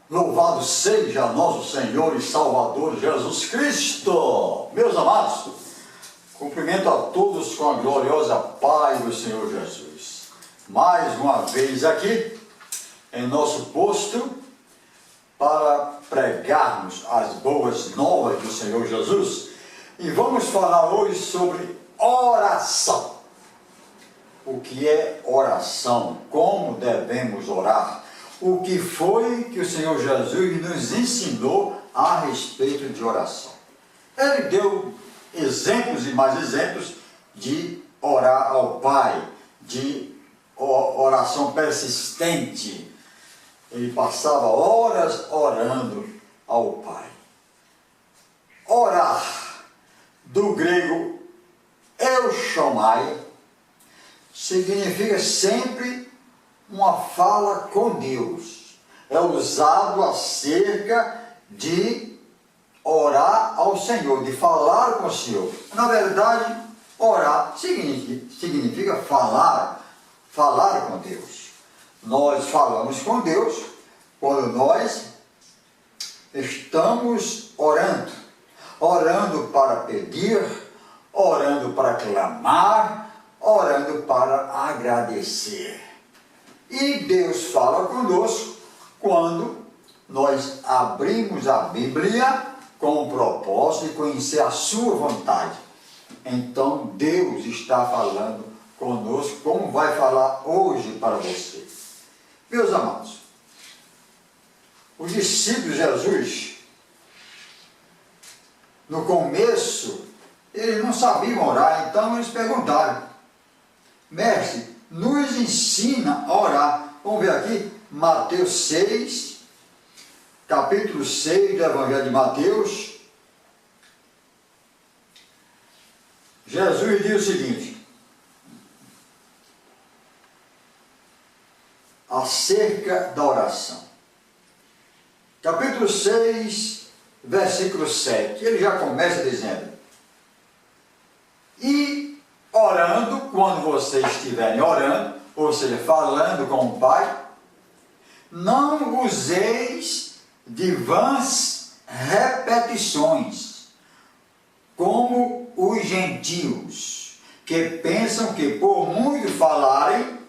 Louvado seja nosso Senhor e Salvador Jesus Cristo! Meus amados, cumprimento a todos com a gloriosa paz do Senhor Jesus. Mais uma vez aqui, em nosso posto, para pregarmos as boas novas do Senhor Jesus. E vamos falar hoje sobre oração. O que é oração? Como devemos orar? O que foi que o Senhor Jesus nos ensinou a respeito de oração? Ele deu exemplos e mais exemplos de orar ao Pai, de oração persistente. Ele passava horas orando ao Pai. Orar, do grego euchomai, significa sempre uma fala com Deus. É usado acerca de orar ao Senhor, de falar com o Senhor. Na verdade, orar significa falar com Deus. Nós falamos com Deus quando nós estamos orando. Orando para pedir, orando para clamar, orando para agradecer. E Deus fala conosco quando nós abrimos a Bíblia com o propósito de conhecer a sua vontade. Então Deus está falando conosco, como vai falar hoje para você. Meus amados, os discípulos de Jesus, no começo, eles não sabiam orar, então eles perguntaram: mestre, nos ensina a orar. Vamos ver aqui, Mateus 6, capítulo 6 do Evangelho de Mateus. Jesus diz o seguinte, acerca da oração. Capítulo 6, versículo 7. Ele já começa dizendo: e orando, quando vocês estiverem orando, ou seja, falando com o Pai, não useis de vãs repetições, como os gentios, que pensam que por muito falarem,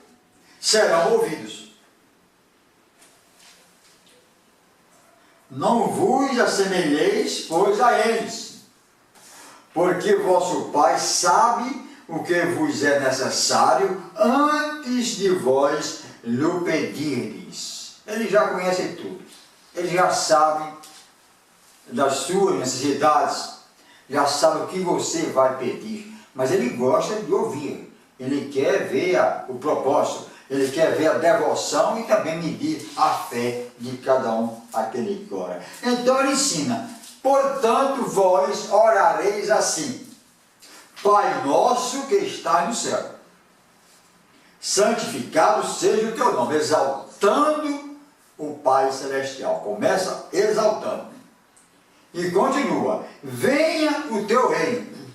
serão ouvidos. Não vos assemelheis, pois, a eles, porque vosso Pai sabe o que vos é necessário antes de vós lhe pedirdes. Ele já conhece tudo. Ele já sabe das suas necessidades, já sabe o que você vai pedir. Mas ele gosta de ouvir. Ele quer ver o propósito. Ele quer ver a devoção e também medir a fé de cada um aquele que ora. Então ele ensina: portanto, vós orareis assim: Pai nosso que estás no céu, santificado seja o teu nome, exaltando o Pai celestial. Começa exaltando e continua: venha o teu reino,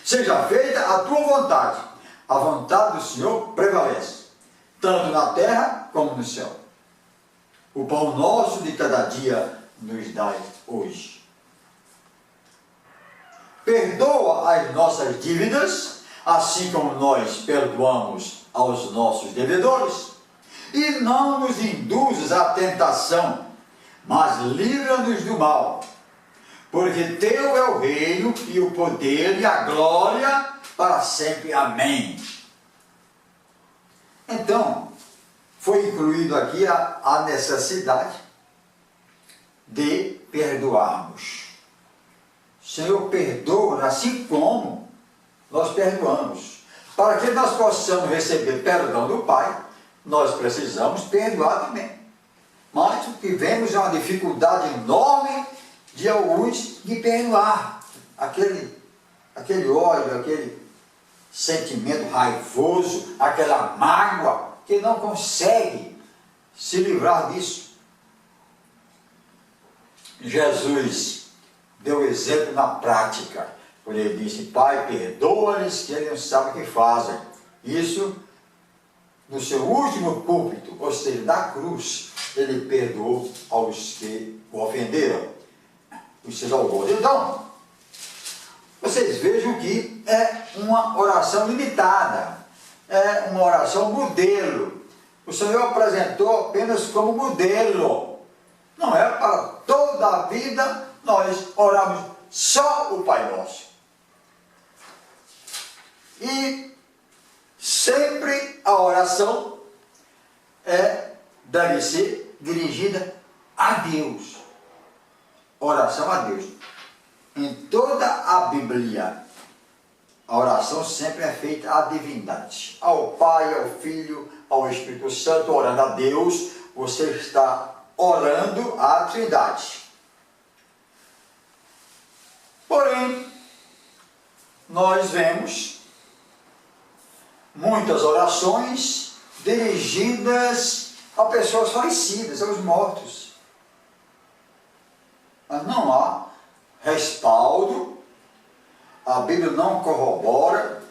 seja feita a tua vontade. A vontade do Senhor prevalece, tanto na terra como no céu. O pão nosso de cada dia nos dai hoje. Perdoa as nossas dívidas, assim como nós perdoamos aos nossos devedores. E não nos induzas à tentação, mas livra-nos do mal. Porque teu é o reino e o poder e a glória para sempre. Amém. Então, foi incluído aqui a necessidade de perdoarmos. Senhor, perdoa, assim como nós perdoamos. Para que nós possamos receber perdão do Pai, nós precisamos perdoar também. Mas o que vemos é uma dificuldade enorme de alguns de perdoar. Aquele ódio, aquele sentimento raivoso, aquela mágoa, que não consegue se livrar disso. Jesus deu exemplo na prática, quando ele disse: Pai, perdoa-lhes que eles não sabem o que fazem. Isso no seu último púlpito, ou seja, da cruz. ele perdoou aos que o ofenderam, os seus algozes. Então, vocês vejam que é uma oração limitada, é uma oração modelo. O Senhor apresentou apenas como modelo. Não é para toda a vida nós oramos só o Pai Nosso. E sempre a oração deve ser dirigida a Deus. Oração a Deus. Em toda a Bíblia, a oração sempre é feita à divindade, ao Pai, ao Filho, ao Espírito Santo, orando a Deus. Você está orando à Trindade. Porém, nós vemos muitas orações dirigidas a pessoas falecidas, aos mortos. Mas não há respaldo, a Bíblia não corrobora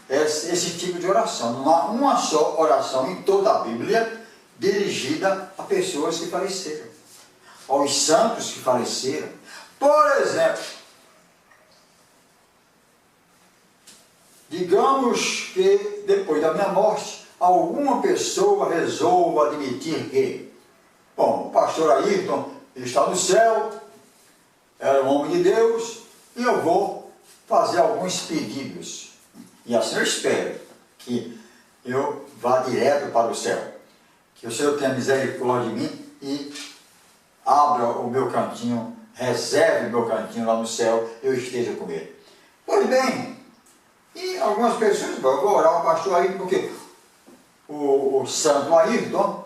esse tipo de oração. Não há uma só oração em toda a Bíblia dirigida a pessoas que faleceram, aos santos que faleceram. Por exemplo, digamos que depois da minha morte, alguma pessoa resolva admitir que, bom, o pastor Ayrton está no céu, era um homem de Deus, e eu vou fazer alguns pedidos. E assim eu espero que eu vá direto para o céu. Que o Senhor tenha misericórdia de mim e abra o meu cantinho, reserve o meu cantinho lá no céu, eu esteja com ele. Pois bem, e algumas pessoas, eu vou orar ao pastor Ayrton, porque o santo Ayrton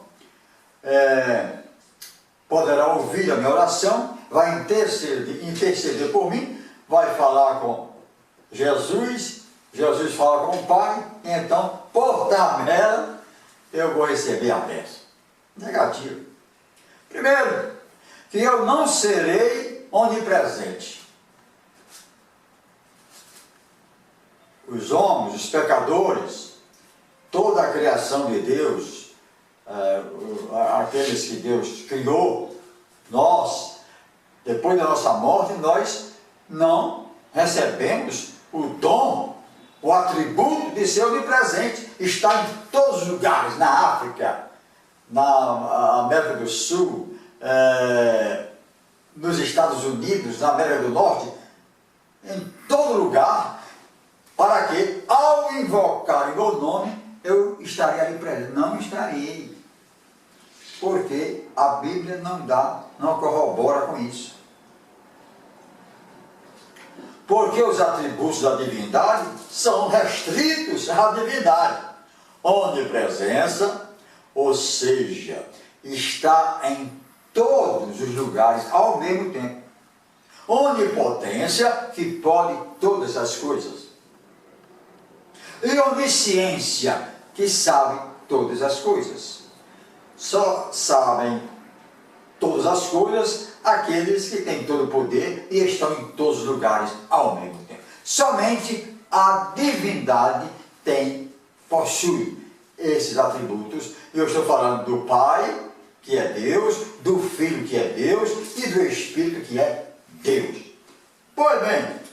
poderá ouvir a minha oração, vai interceder por mim, vai falar com Jesus, Jesus fala com o Pai, e então, por tabela, eu vou receber a bênção. Negativo. Primeiro, que eu não serei onipresente. Os homens, os pecadores, toda a criação de Deus, aqueles que Deus criou, nós, depois da nossa morte, nós não recebemos o dom, o atributo de ser onipresente. Está em todos os lugares, na África, na América do Sul, nos Estados Unidos, na América do Norte, em todo lugar, para que, ao invocar o meu nome, eu estarei ali presente. Não estarei, porque a Bíblia não corrobora com isso. Porque os atributos da divindade são restritos à divindade. Onipresença, ou seja, está em todos os lugares ao mesmo tempo. Onipotência, que pode todas as coisas. E onisciência, que sabe todas as coisas. Só sabem todas as coisas aqueles que têm todo o poder e estão em todos os lugares ao mesmo tempo. Somente a divindade possui esses atributos. Eu estou falando do Pai, que é Deus, do Filho, que é Deus, e do Espírito, que é Deus. Pois bem,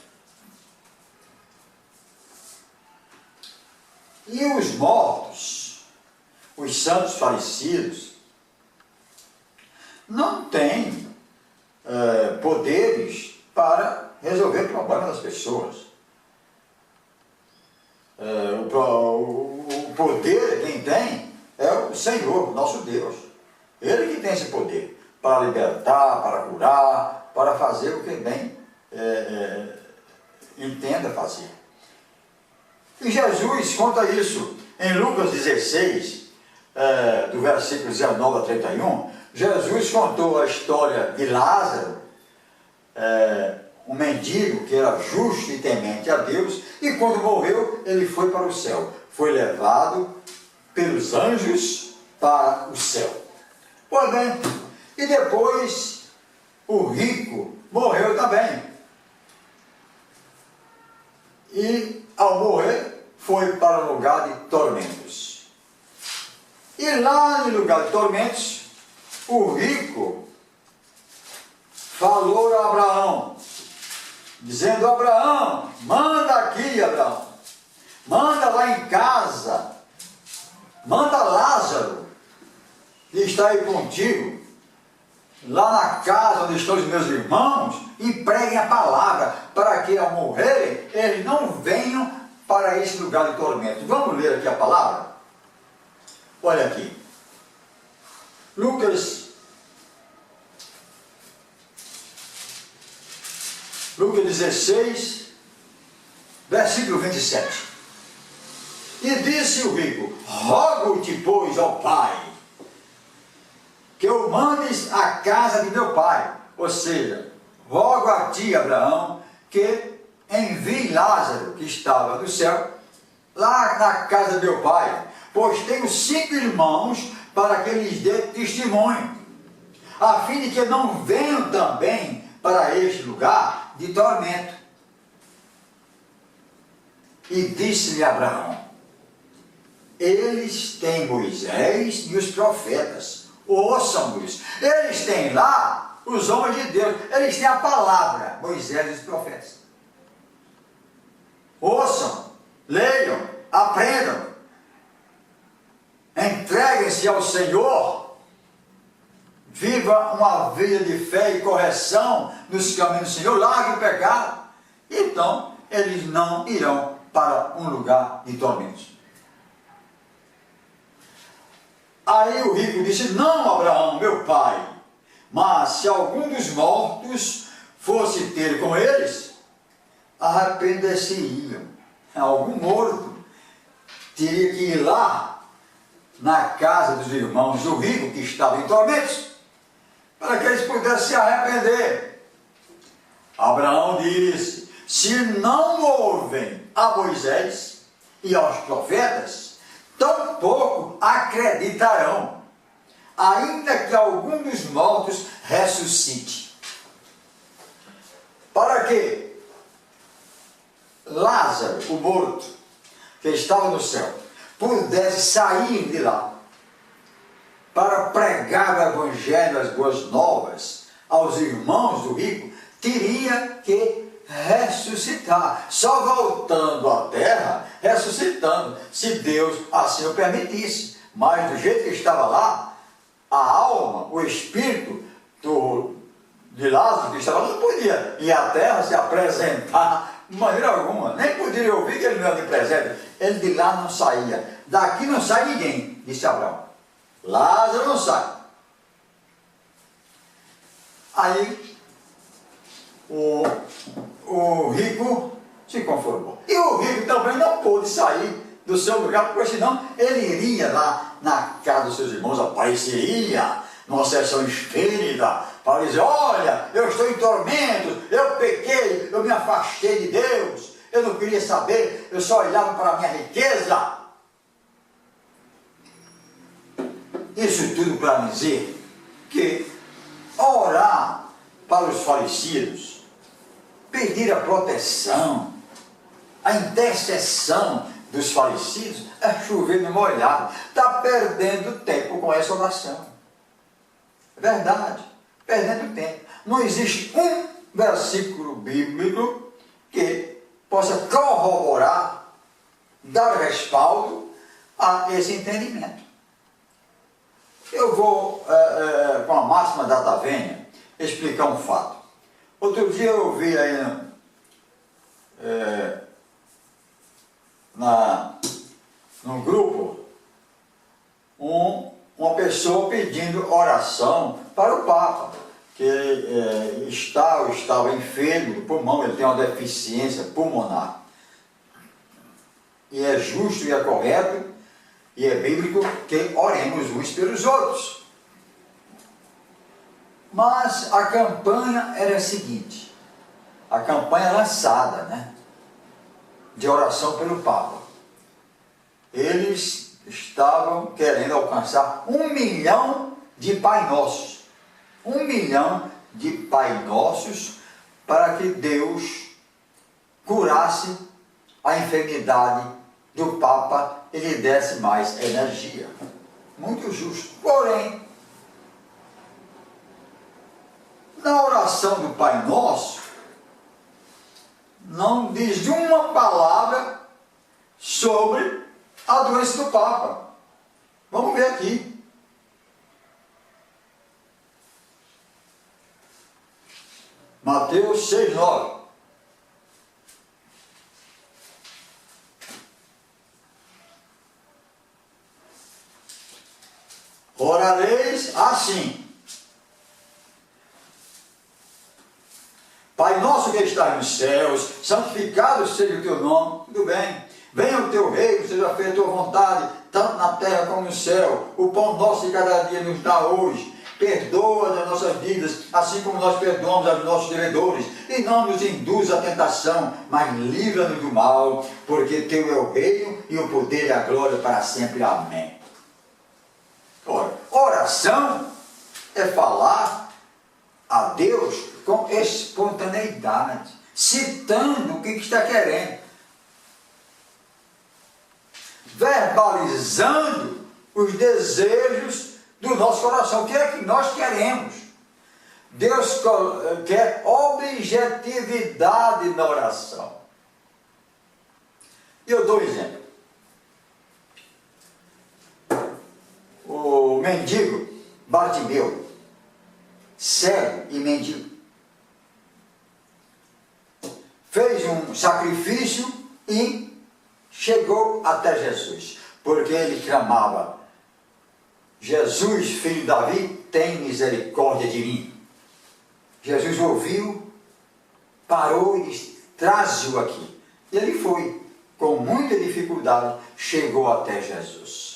e os mortos, os santos falecidos, não têm poderes para resolver problemas das pessoas. O poder quem tem é o Senhor, nosso Deus. Ele que tem esse poder para libertar, para curar, para fazer o que bem entenda fazer. E Jesus conta isso em Lucas 16, do versículo 19 a 31. Jesus contou a história de Lázaro, um mendigo que era justo e temente a Deus, e quando morreu, ele foi para o céu. Foi levado pelos anjos para o céu. Pois bem, e depois o rico morreu também. E ao morrer, foi para um lugar de tormentos. E lá no lugar de tormentos, o rico falou a Abraão, dizendo: Abraão, manda aqui, Abraão, manda lá em casa, manda Lázaro, que está aí contigo, lá na casa onde estão os meus irmãos, e preguem a palavra, para que ao morrerem, eles não venham para esse lugar de tormento. Vamos ler aqui a palavra? Olha aqui, Lucas 16, versículo 27. E disse o rico: rogo-te, pois, ao Pai, que eu mandes à casa de meu pai. Ou seja, rogo a ti, Abraão, que envie Lázaro, que estava no céu, lá na casa de meu pai, pois tenho 5 irmãos, para que lhes dê testemunho, a fim de que não venham também para este lugar de tormento. E disse-lhe Abraão: eles têm Moisés e os profetas, ouçam-nos. Eles têm lá os homens de Deus, eles têm a palavra, Moisés e os profetas. Ouçam, leiam, aprendam, entreguem-se ao Senhor, viva uma vida de fé e correção nos caminhos do Senhor, largue o pecado, então eles não irão para um lugar de tormentos. Aí o rico disse: não, Abraão, meu pai, mas se algum dos mortos fosse ter com eles, arrepender-se-iam. Algum morto teria que ir lá na casa dos irmãos do rico, que estava em tormentos, para que eles pudessem se arrepender. Abraão disse: se não ouvem a Moisés e aos profetas, tampouco acreditarão, ainda que algum dos mortos ressuscite. Para que Lázaro, o morto, que estava no céu, pudesse sair de lá para pregar o evangelho, as boas novas aos irmãos do rico, teria que ressuscitar, só voltando à terra, ressuscitando, se Deus assim o permitisse. Mas do jeito que estava lá, a alma, o espírito de Lázaro que estava lá, não podia ir à terra se apresentar de maneira alguma, nem podia ouvir que ele não era de presente. Ele de lá não saía. Daqui não sai ninguém, disse Abraão. Lázaro não sai. Aí o rico se conformou. E o rico também não pôde sair do seu lugar, porque senão ele iria lá na casa dos seus irmãos, apareceria numa sessão espírita, para dizer: olha, eu estou em tormento, eu pequei, eu me afastei de Deus, eu não queria saber, eu só olhava para a minha riqueza. Isso tudo para dizer que orar para os falecidos, pedir a proteção, a intercessão dos falecidos, é chover no molhado. Está perdendo tempo com essa oração. É verdade, perdendo tempo. Não existe um versículo bíblico que possa corroborar, dar respaldo a esse entendimento. Eu vou, com a máxima data vênia, explicar um fato. Outro dia eu vi aí num grupo uma pessoa pedindo oração para o Papa, que estava enfermo do pulmão, ele tem uma deficiência pulmonar. E é justo e é correto e é bíblico que oremos uns pelos outros. Mas a campanha era a seguinte, a campanha lançada, né, de oração pelo Papa. Eles estavam querendo alcançar 1 milhão de Pai Nossos. 1 milhão de Pai Nossos, para que Deus curasse a enfermidade do Papa e lhe desse mais energia. muito justo. Porém, na oração do Pai Nosso, não diz uma palavra sobre a doença do Papa. Vamos ver aqui. Mateus 6:9. Orareis assim: Pai nosso que estás nos céus, santificado seja o teu nome. Tudo bem. Venha o teu reino, seja feita a tua vontade, tanto na terra como no céu. O pão nosso de cada dia nos dá hoje. Perdoa as nossas dívidas, assim como nós perdoamos aos nossos devedores. E não nos induz à tentação, mas livra-nos do mal, porque teu é o reino e o poder e a glória para sempre. Amém. Ora, oração é falar a Deus com espontaneidade, citando o que está querendo, verbalizando os desejos do nosso coração. O que é que nós queremos? Deus quer objetividade na oração. E eu dou um exemplo. O mendigo Bartimeu, cego e mendigo, fez um sacrifício e chegou até Jesus, porque ele clamava: Jesus, filho de Davi, tem misericórdia de mim. Jesus ouviu, parou e disse: traze-o aqui. E ele foi, com muita dificuldade, chegou até Jesus.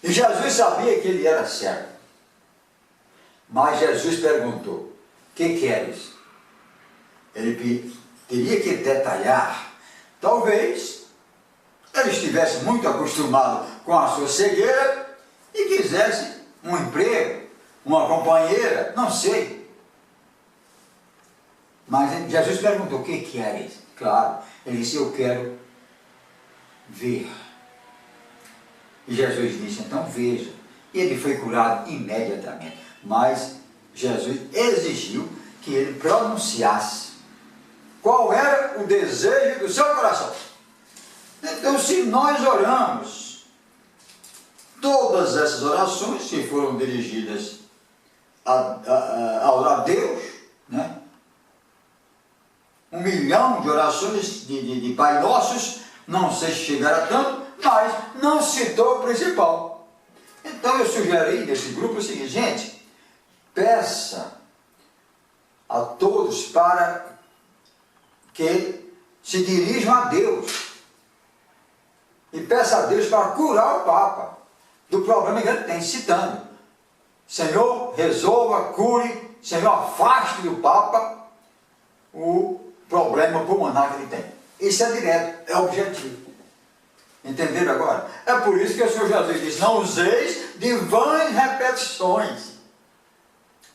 E Jesus sabia que ele era cego. Mas Jesus perguntou: o que queres? Ele teria que detalhar. Talvez ele estivesse muito acostumado com a sua cegueira e quisesse um emprego, uma companheira, não sei. Mas Jesus perguntou: o que queres? Claro, ele disse: eu quero ver. E Jesus disse: então veja. E ele foi curado imediatamente. Mas Jesus exigiu que ele pronunciasse qual era o desejo do seu coração. Então, se nós oramos, todas essas orações que foram dirigidas a Deus, né? 1 milhão de orações de Pai Nossos, não sei se chegaram a tanto, mas não citou o principal. Então eu sugeri nesse grupo o seguinte: gente, peça a todos para que se dirijam a Deus e peça a Deus para curar o Papa do problema que ele tem, citando: Senhor, resolva, cure, Senhor, afaste do Papa o problema pulmonar que ele tem. Isso é direto, é objetivo. Entenderam agora? É por isso que o Senhor Jesus disse: não useis de vãs repetições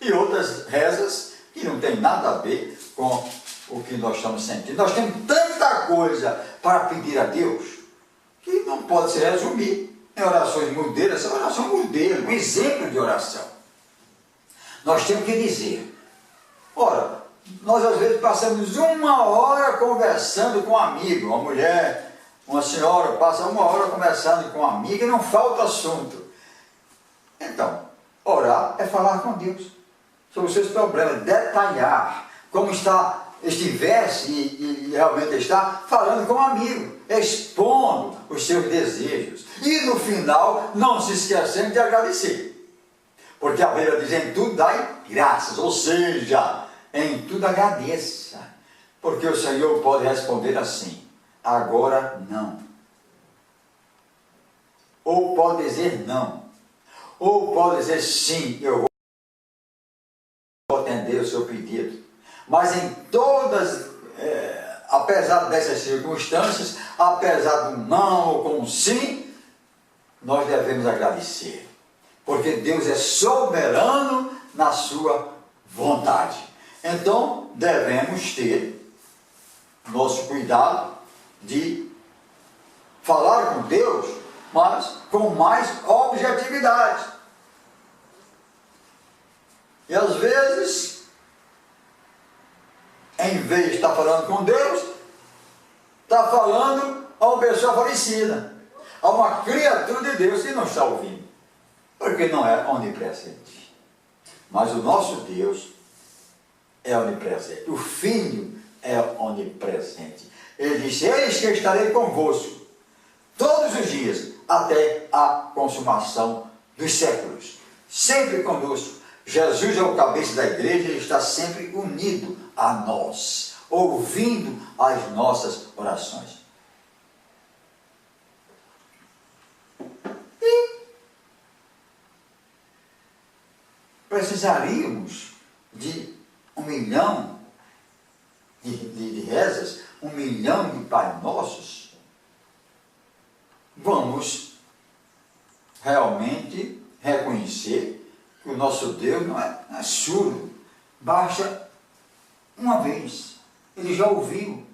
e outras rezas que não tem nada a ver com o que nós estamos sentindo. Nós temos tanta coisa para pedir a Deus que não pode se resumir em orações modelos. Essa oração modelo, um exemplo de oração. Nós temos que dizer: ora, nós às vezes passamos 1 hora conversando com um amigo, uma mulher, uma senhora passa 1 hora conversando com uma amiga e não falta assunto. Então, orar é falar com Deus sobre os seus problemas, detalhar como estivesse e realmente está falando com um amigo, expondo os seus desejos. E no final, não se esquecendo de agradecer. Porque a Bíblia diz: em tudo dai graças, ou seja, em tudo agradeça. Porque o Senhor pode responder assim: agora não. Ou pode dizer não. Ou pode dizer sim, eu vou atender o seu pedido. Mas em todas, apesar dessas circunstâncias, apesar do não ou com um sim, nós devemos agradecer. Porque Deus é soberano na sua vontade. Então, devemos ter nosso cuidado de falar com Deus, mas com mais objetividade. E às vezes, em vez de estar falando com Deus, está falando a uma pessoa falecida, a uma criatura de Deus que não está ouvindo, porque não é onipresente. Mas o nosso Deus é onipresente, o Filho é onipresente. Ele disse: eis que estarei convosco todos os dias, até a consumação dos séculos. Sempre conosco. Jesus é o cabeça da igreja, ele está sempre unido a nós, ouvindo as nossas orações. E precisaríamos de 1 milhão de rezas, 1 milhão de Pai Nossos. Vamos realmente reconhecer que o nosso Deus não é surdo. Basta uma vez. Ele já ouviu.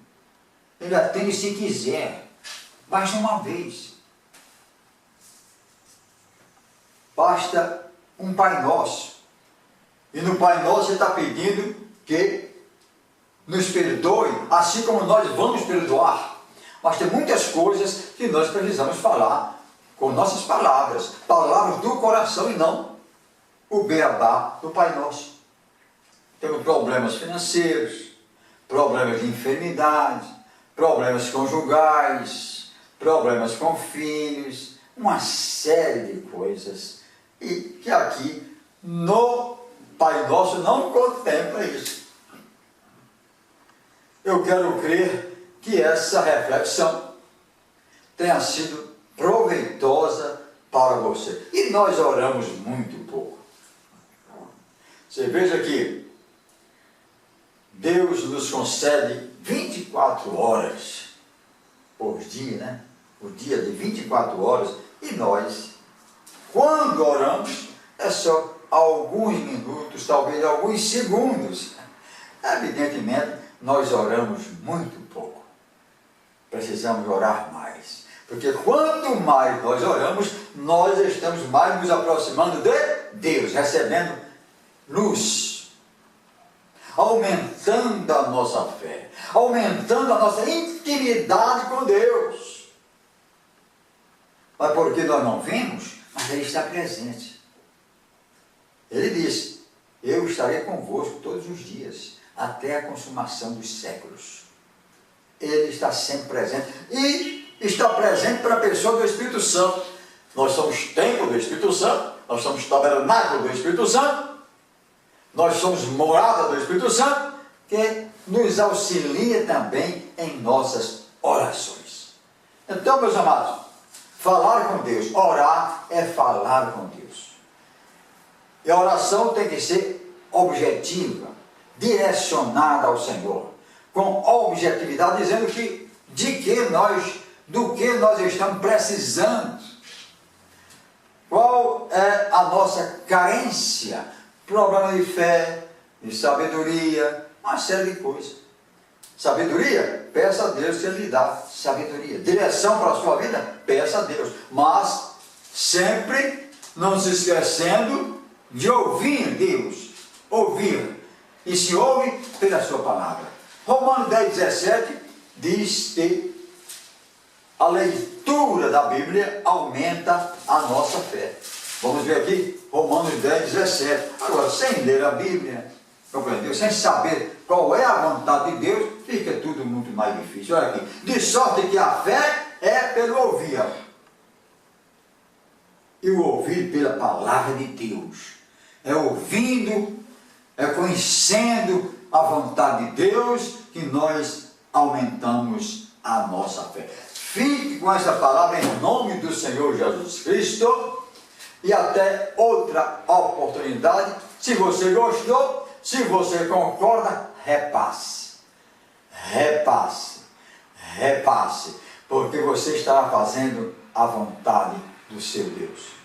Ele atende se quiser. Basta uma vez. Basta um Pai Nosso. E no Pai Nosso ele está pedindo que nos perdoe, assim como nós vamos perdoar. Mas tem muitas coisas que nós precisamos falar com nossas palavras. Palavras do coração e não o beabá do Pai Nosso. Temos problemas financeiros, problemas de enfermidade, problemas conjugais, problemas com filhos, uma série de coisas, e que aqui no Pai Nosso não contempla isso. Eu quero crer que essa reflexão tenha sido proveitosa para você. E nós oramos muito pouco. Você veja que Deus nos concede 24 horas por dia, né? O dia de 24 horas, e nós, quando oramos, é só alguns minutos, talvez alguns segundos. Evidentemente, nós oramos muito pouco. Precisamos orar mais. Porque quanto mais nós oramos, nós estamos mais nos aproximando de Deus, recebendo luz, aumentando a nossa fé, aumentando a nossa intimidade com Deus. Mas porque nós não vimos, mas Ele está presente. Ele disse: eu estarei convosco todos os dias, até a consumação dos séculos. Ele está sempre presente, e está presente para a pessoa do Espírito Santo. Nós somos templo do Espírito Santo, nós somos tabernáculo do Espírito Santo, nós somos morada do Espírito Santo, que nos auxilia também em nossas orações. Então, meus amados, falar com Deus, orar é falar com Deus. E a oração tem que ser objetiva, direcionada ao Senhor, com objetividade, dizendo que do que nós estamos precisando, qual é a nossa carência, problema de fé, de sabedoria, uma série de coisas. Sabedoria, peça a Deus que Ele lhe dá sabedoria. Direção para a sua vida, peça a Deus. Mas sempre não se esquecendo de ouvir Deus. Ouvir. E se ouve pela sua palavra. Romanos 10:17 diz que a leitura da Bíblia aumenta a nossa fé. Vamos ver aqui, Romanos 10:17. Agora, sem ler a Bíblia, compreendeu? Sem saber qual é a vontade de Deus, fica tudo muito mais difícil. Olha aqui, de sorte que a fé é pelo ouvir, e o ouvir pela palavra de Deus. É ouvindo, é conhecendo a vontade de Deus que nós aumentamos a nossa fé. Fique com essa palavra em nome do Senhor Jesus Cristo. E até outra oportunidade. Se você gostou, se você concorda, repasse. Repasse. Repasse. Porque você estará fazendo a vontade do seu Deus.